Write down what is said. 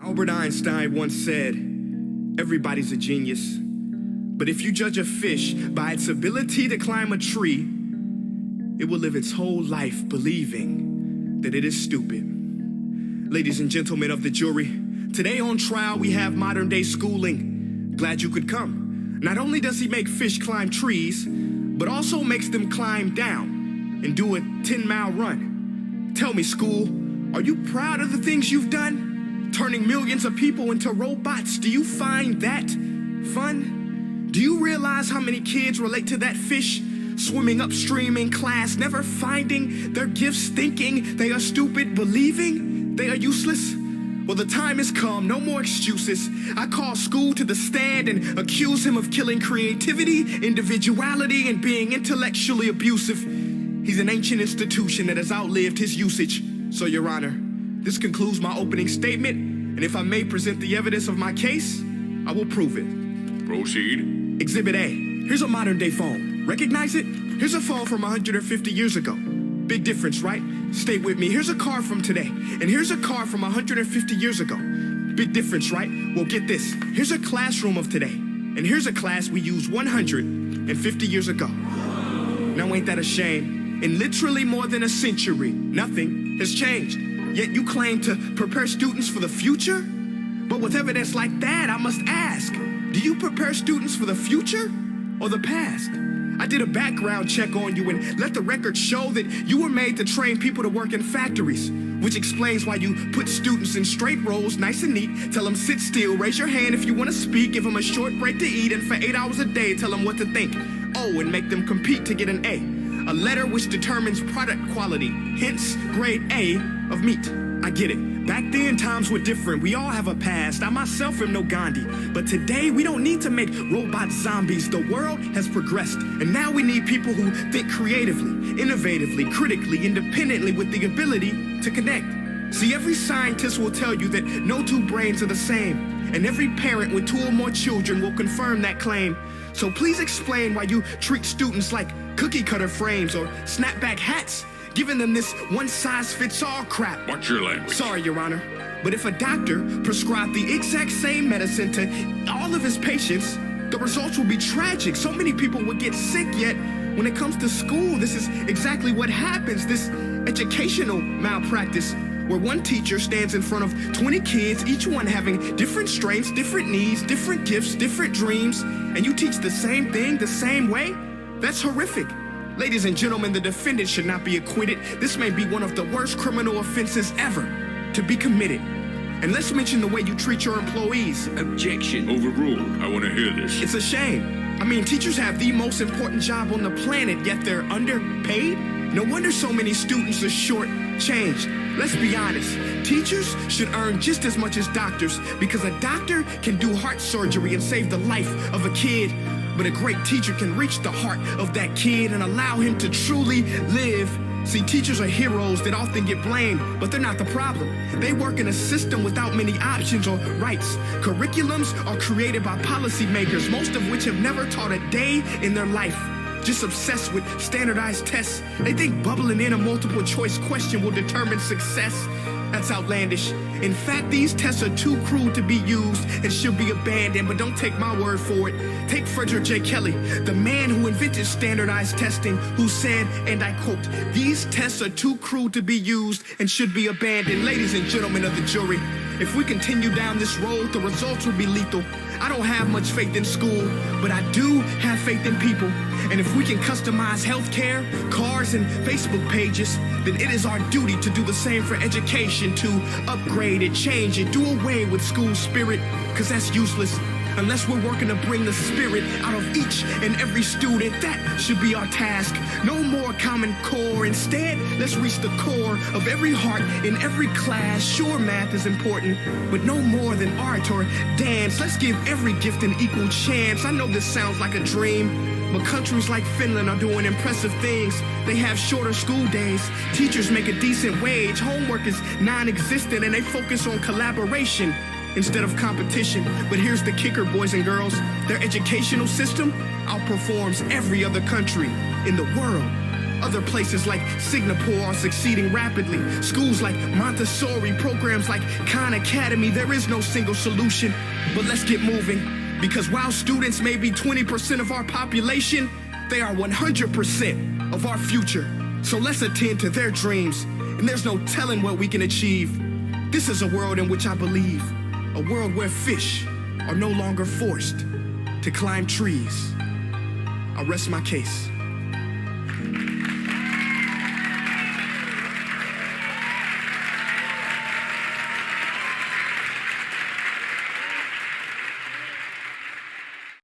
Albert Einstein once said, everybody's a genius. But if you judge a fish by its ability to climb a tree, it will live its whole life believing that it is stupid. Ladies and gentlemen of the jury, today on trial we have modern day schooling. Glad you could come. Not only does he make fish climb trees, but also makes them climb down and do a 10-mile run. Tell me, school, are you proud of the things you've done? Turning millions of people into robots, do you find that fun? Do you realize how many kids relate to that fish swimming upstream in class, never finding their gifts, thinking they are stupid, believing they are useless? Well, the time has come, no more excuses. I call school to the stand and accuse him of killing creativity, individuality, and being intellectually abusive. He's an ancient institution that has outlived his usage. So, Your Honor, this concludes my opening statement, and if I may present the evidence of my case, I will prove it. Proceed. Exhibit A. Here's a modern-day phone. Recognize it? Here's a phone from 150 years ago. Big difference, right? Stay with me. Here's a car from today, and here's a car from 150 years ago. Big difference, right? Well, get this. Here's a classroom of today, and here's a class we used 150 years ago. Now, ain't that a shame? In literally more than a century, nothing has changed. Yet you claim to prepare students for the future? But with evidence like that, I must ask, do you prepare students for the future or the past? I did a background check on you and let the record show that you were made to train people to work in factories, which explains why you put students in straight rows, nice and neat, tell them sit still, raise your hand if you want to speak, give them a short break to eat, and for 8 hours a day, tell them what to think. Oh, and make them compete to get an A letter which determines product quality, hence grade A of meat. I get it. Back then, times were different. We all have a past. I myself am no Gandhi. But today, we don't need to make robot zombies. The world has progressed. And now we need people who think creatively, innovatively, critically, independently, with the ability to connect. See, every scientist will tell you that no two brains are the same. And every parent with 2 or more children will confirm that claim. So please explain why you treat students like cookie cutter frames or snapback hats, giving them this one-size-fits-all crap. Watch your language. Sorry, Your Honor. But if a doctor prescribed the exact same medicine to all of his patients, the results will be tragic. So many people would get sick, yet when it comes to school, this is exactly what happens. This educational malpractice, where one teacher stands in front of 20 kids, each one having different strengths, different needs, different gifts, different dreams, and you teach the same thing the same way? That's horrific. Ladies and gentlemen, the defendant should not be acquitted. This may be one of the worst criminal offenses ever to be committed. And let's mention the way you treat your employees. Objection. Overruled. I want to hear this. It's a shame. I mean, teachers have the most important job on the planet, yet they're underpaid? No wonder so many students are shortchanged. Let's be honest. Teachers should earn just as much as doctors, because a doctor can do heart surgery and save the life of a kid. But a great teacher can reach the heart of that kid and allow him to truly live. See, teachers are heroes that often get blamed, but they're not the problem. They work in a system without many options or rights. Curriculums are created by policymakers, most of which have never taught a day in their life. Just obsessed with standardized tests. They think bubbling in a multiple choice question will determine success. That's outlandish. In fact, these tests are too crude to be used and should be abandoned, but don't take my word for it. Take Frederick J. Kelly, the man who invented standardized testing, who said, and I quote, "These tests are too crude to be used and should be abandoned." Ladies and gentlemen of the jury, if we continue down this road, the results will be lethal. I don't have much faith in school, but I do have faith in people. And if we can customize healthcare, cars, and Facebook pages, then it is our duty to do the same for education, to upgrade it, change it, do away with school spirit, because that's useless. Unless we're working to bring the spirit out of each and every student, that should be our task. No more Common Core. Instead, let's reach the core of every heart in every class. Sure, math is important, but no more than art or dance. Let's give every gift an equal chance. I know this sounds like a dream, but countries like Finland are doing impressive things. They have shorter school days. Teachers make a decent wage. Homework is non-existent, and they focus on collaboration instead of competition. But here's the kicker, boys and girls. Their educational system outperforms every other country in the world. Other places like Singapore are succeeding rapidly. Schools like Montessori, programs like Khan Academy, there is no single solution. But let's get moving, because while students may be 20% of our population, they are 100% of our future. So let's attend to their dreams, and there's no telling what we can achieve. This is a world in which I believe, a world where fish are no longer forced to climb trees. I rest my case.